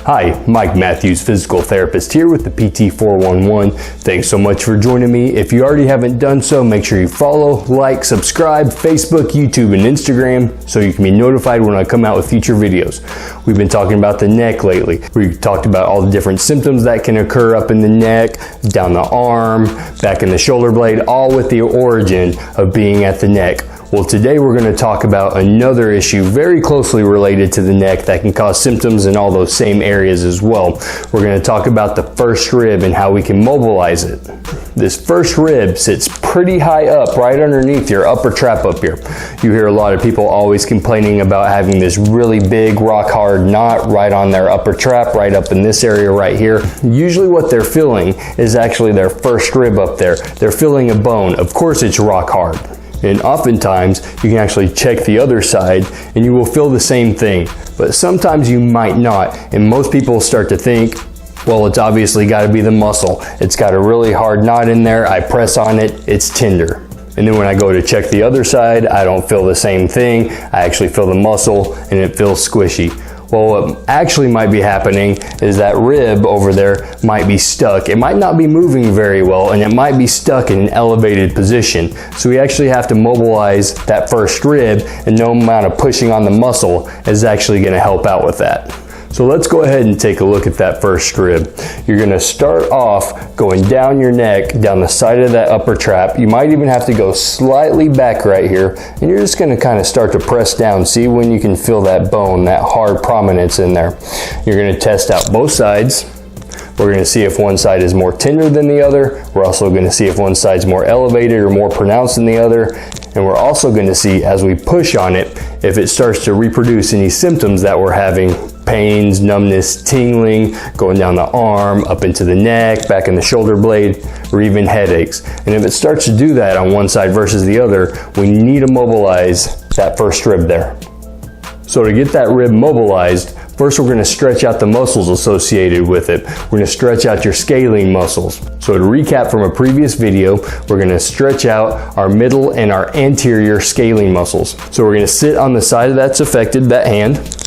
Hi, Mike Matthews, physical therapist here with the PT411. Thanks so much for joining me. If you already haven't done so, make sure you follow, like, subscribe, Facebook, YouTube, and Instagram so you can be notified when I come out with future videos. We've been talking about the neck lately. We talked about all the different symptoms that can occur up in the neck, down the arm, back in the shoulder blade, all with the origin of being at the neck. Well, today we're going to talk about another issue very closely related to the neck that can cause symptoms in all those same areas as well. We're going to talk about the first rib and how we can mobilize it. This first rib sits pretty high up, right underneath your upper trap up here. You hear a lot of people always complaining about having this really big rock hard knot right on their upper trap, right up in this area right here. Usually what they're feeling is actually their first rib up there. They're feeling a bone. Of course it's rock hard. And oftentimes you can actually check the other side and you will feel the same thing, but sometimes you might not. And most people start to think, well, it's obviously got to be the muscle. It's got a really hard knot in there. I press on it, it's tender. And then when I go to check the other side, I don't feel the same thing. I actually feel the muscle and it feels squishy. Well, what actually might be happening is that rib over there might be stuck. It might not be moving very well and it might be stuck in an elevated position. So we actually have to mobilize that first rib, and no amount of pushing on the muscle is actually going to help out with that. So let's go ahead and take a look at that first rib. You're going to start off going down your neck, down the side of that upper trap. You might even have to go slightly back right here, and you're just going to kind of start to press down. See when you can feel that bone, that hard prominence in there. You're going to test out both sides. We're going to see if one side is more tender than the other. We're also going to see if one side's more elevated or more pronounced than the other. And we're also going to see, as we push on it, if it starts to reproduce any symptoms that we're having. Pains, numbness, tingling, going down the arm, up into the neck, back in the shoulder blade, or even headaches. And if it starts to do that on one side versus the other, we need to mobilize that first rib there. So to get that rib mobilized, first we're going to stretch out the muscles associated with it. We're going to stretch out your scalene muscles. So to recap from a previous video, we're going to stretch out our middle and our anterior scalene muscles. So we're going to sit on the side that's affected, that hand.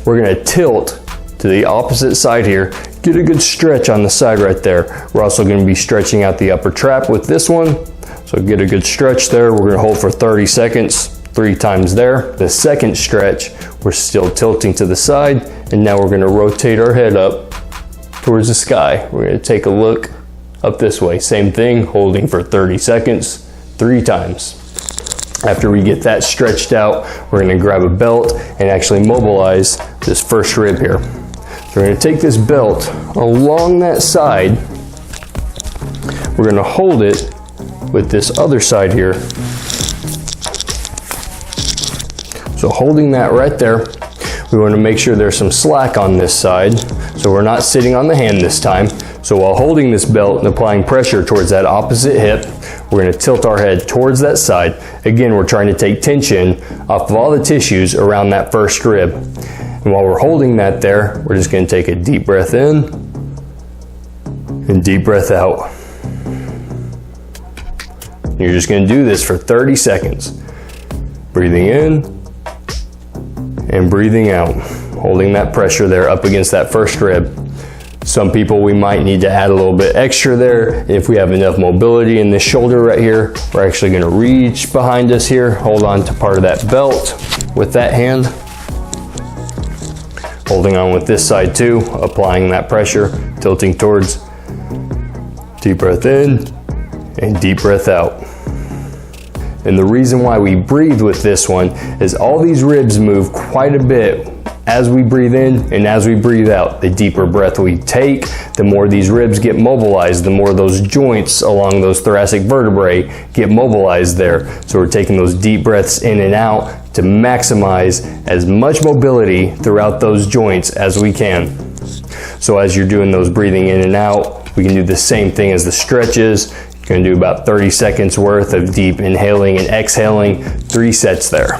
We're going to tilt to the opposite side here. Get a good stretch on the side right there. We're also going to be stretching out the upper trap with this one. So get a good stretch there. We're going to hold for 30 seconds, 3 times there. The second stretch, we're still tilting to the side, and now we're going to rotate our head up towards the sky. We're going to take a look up this way. Same thing, holding for 30 seconds, 3 times. After we get that stretched out, we're going to grab a belt and actually mobilize this first rib here. So we're going to take this belt along that side. We're going to hold it with this other side here. So holding that right there, we want to make sure there's some slack on this side, so we're not sitting on the hand this time. So while holding this belt and applying pressure towards that opposite hip, we're going to tilt our head towards that side. Again, we're trying to take tension off of all the tissues around that first rib. And while we're holding that there, we're just going to take a deep breath in and deep breath out. You're just going to do this for 30 seconds. Breathing in and breathing out, holding that pressure there up against that first rib. Some people, we might need to add a little bit extra there. If we have enough mobility in this shoulder right here, we're actually going to reach behind us here, hold on to part of that belt with that hand, holding on with this side too, applying that pressure, tilting towards. Deep breath in and deep breath out. And the reason why we breathe with this one is all these ribs move quite a bit as we breathe in and as we breathe out. The deeper breath we take, the more these ribs get mobilized, the more those joints along those thoracic vertebrae get mobilized there. So we're taking those deep breaths in and out to maximize as much mobility throughout those joints as we can. So as you're doing those breathing in and out, we can do the same thing as the stretches. You're going to do about 30 seconds worth of deep inhaling and exhaling, 3 sets there.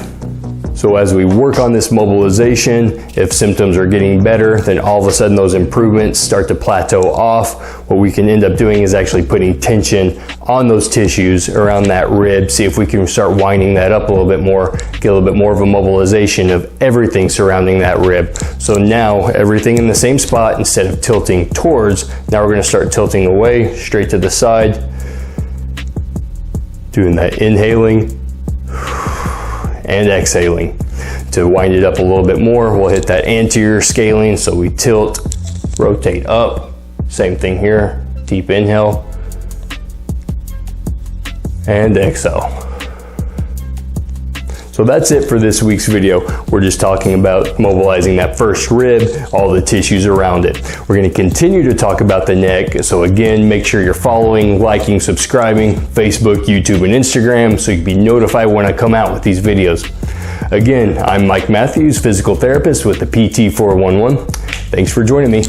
So as we work on this mobilization, if symptoms are getting better, then all of a sudden those improvements start to plateau off. What we can end up doing is actually putting tension on those tissues around that rib, see if we can start winding that up a little bit more, get a little bit more of a mobilization of everything surrounding that rib. So now everything in the same spot, instead of tilting towards, now we're gonna start tilting away, straight to the side, doing that inhaling and exhaling. To wind it up a little bit more, we'll hit that anterior scaling. So we tilt, rotate up, same thing here, deep inhale and exhale. So that's it for this week's video. We're just talking about mobilizing that first rib, all the tissues around it. We're going to continue to talk about the neck. So again, make sure you're following, liking, subscribing, Facebook, YouTube, and Instagram, so you can be notified when I come out with these videos. Again, I'm Mike Matthews, physical therapist with the PT411. Thanks for joining me.